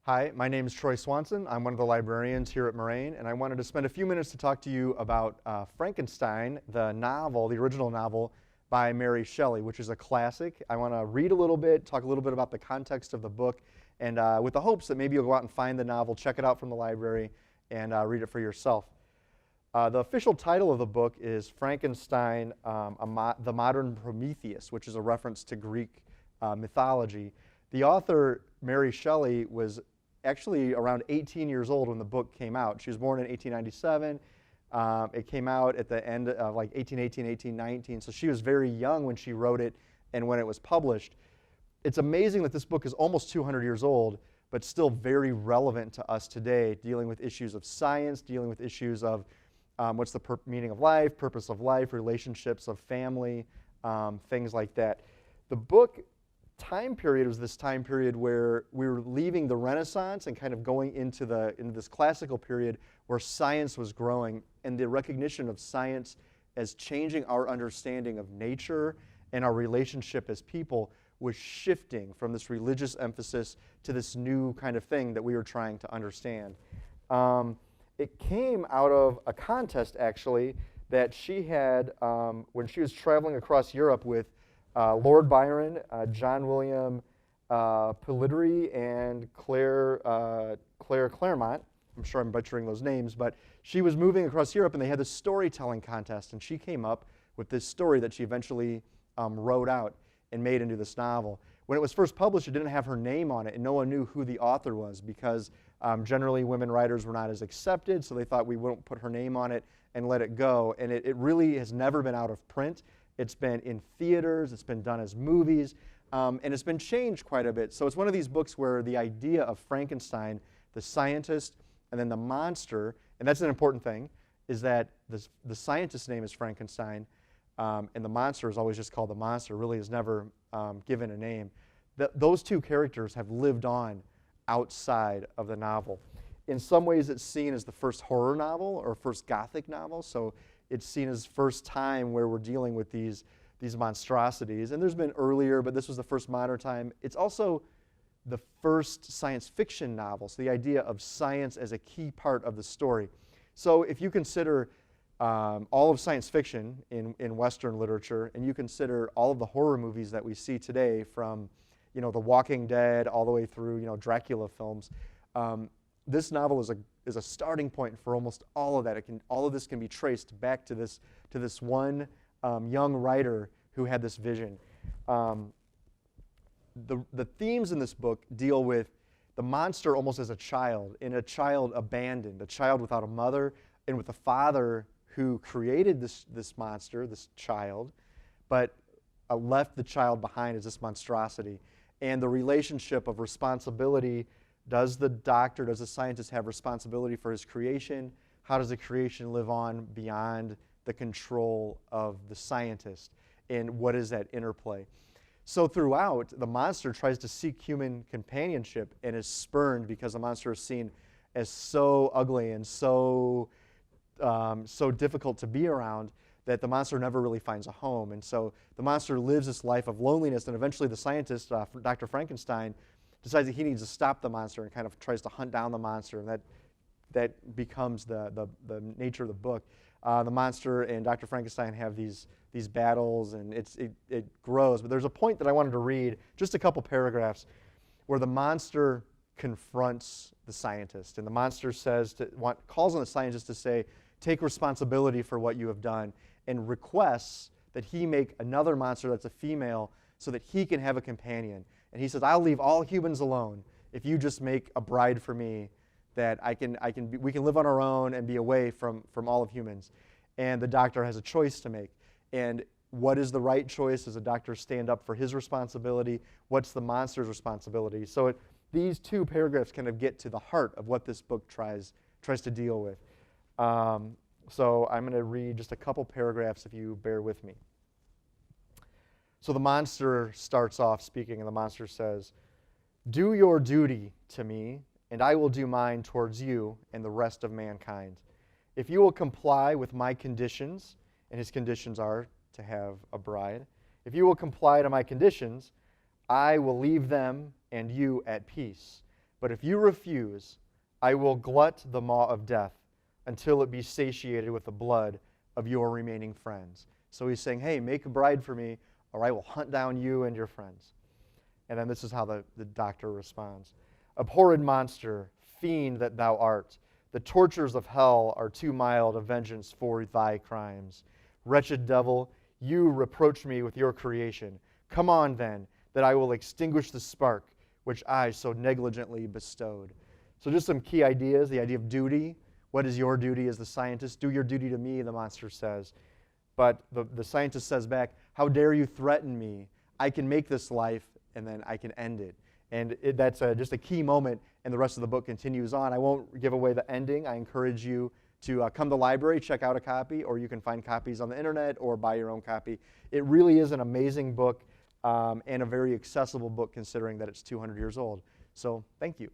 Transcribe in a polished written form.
Hi, my name is Troy Swanson. I'm one of the librarians here at Moraine, and I wanted to spend a few minutes to talk to you about Frankenstein, the novel, the original novel by Mary Shelley, which is a classic. I want to read a little bit, talk a little bit about the context of the book, and with the hopes that maybe you'll go out and find the novel, check it out from the library, and read it for yourself. The official title of the book is Frankenstein, the Modern Prometheus, which is a reference to Greek mythology. The author, Mary Shelley, was actually around 18 years old when the book came out. She was born in 1897. It came out at the end of like 1818, 1819. So she was very young when she wrote it and when it was published. It's amazing that this book is almost 200 years old, but still very relevant to us today, dealing with issues of science, dealing with issues of what's the meaning of life, purpose of life, relationships of family, things like that. The book time period was this time period where we were leaving the Renaissance and kind of going into this classical period where science was growing, and the recognition of science as changing our understanding of nature and our relationship as people was shifting from this religious emphasis to this new kind of thing that we were trying to understand. It came out of a contest, actually, that she had when she was traveling across Europe with Lord Byron, John William Polidori, and Claire Claremont. I'm sure I'm butchering those names, but she was moving across Europe, and they had this storytelling contest, and she came up with this story that she eventually wrote out and made into this novel. When it was first published, it didn't have her name on it, and no one knew who the author was because generally women writers were not as accepted, so they thought we wouldn't put her name on it and let it go, and it really has never been out of print. It's been in theaters, it's been done as movies, and it's been changed quite a bit. So it's one of these books where the idea of Frankenstein, the scientist, and then the monster, and that's an important thing, is that the scientist's name is Frankenstein, and the monster is always just called the monster, really is never given a name. Those two characters have lived on outside of the novel. In some ways it's seen as the first horror novel or first Gothic novel, so it's seen as first time where we're dealing with these monstrosities. And there's been earlier, but this was the first modern time. It's also the first science fiction novel, so the idea of science as a key part of the story. So if you consider all of science fiction in Western literature, and you consider all of the horror movies that we see today, from The Walking Dead all the way through Dracula films, this novel is a starting point for almost all of that. All of this can be traced back to this one young writer who had this vision. The themes in this book deal with the monster almost as a child, and a child abandoned, a child without a mother, and with a father who created this monster, this child, but left the child behind as this monstrosity. And the relationship of responsibility. Does the doctor, does the scientist have responsibility for his creation? How does the creation live on beyond the control of the scientist? And what is that interplay? So throughout, the monster tries to seek human companionship and is spurned because the monster is seen as so ugly and so difficult to be around that the monster never really finds a home. And so the monster lives this life of loneliness, and eventually the scientist, Dr. Frankenstein, decides that he needs to stop the monster and kind of tries to hunt down the monster, and that becomes the nature of the book. The monster and Dr. Frankenstein have these battles, and it grows. But there's a point that I wanted to read, just a couple paragraphs, where the monster confronts the scientist, and the monster calls on the scientist to say, take responsibility for what you have done, and requests that he make another monster that's a female so that he can have a companion. And he says, I'll leave all humans alone if you just make a bride for me that we can live on our own and be away from all of humans. And the doctor has a choice to make. And what is the right choice? Does the doctor stand up for his responsibility? What's the monster's responsibility? So these two paragraphs kind of get to the heart of what this book tries to deal with. So I'm going to read just a couple paragraphs if you bear with me. So the monster starts off speaking, and the monster says, "Do your duty to me, and I will do mine towards you and the rest of mankind. If you will comply with my conditions," and his conditions are to have a bride, "if you will comply to my conditions, I will leave them and you at peace. But if you refuse, I will glut the maw of death until it be satiated with the blood of your remaining friends. So he's saying, hey, make a bride for me, or I will hunt down you and your friends. And then this is how the doctor responds. Abhorred monster, fiend that thou art, the tortures of hell are too mild a vengeance for thy crimes. Wretched devil, you reproach me with your creation. Come on, then, that I will extinguish the spark which I so negligently bestowed. So just some key ideas, the idea of duty. What is your duty as the scientist? Do your duty to me, the monster says. But the scientist says back, how dare you threaten me? I can make this life, and then I can end it. And that's just a key moment, and the rest of the book continues on. I won't give away the ending. I encourage you to come to the library, check out a copy, or you can find copies on the internet or buy your own copy. It really is an amazing book and a very accessible book considering that it's 200 years old. So thank you.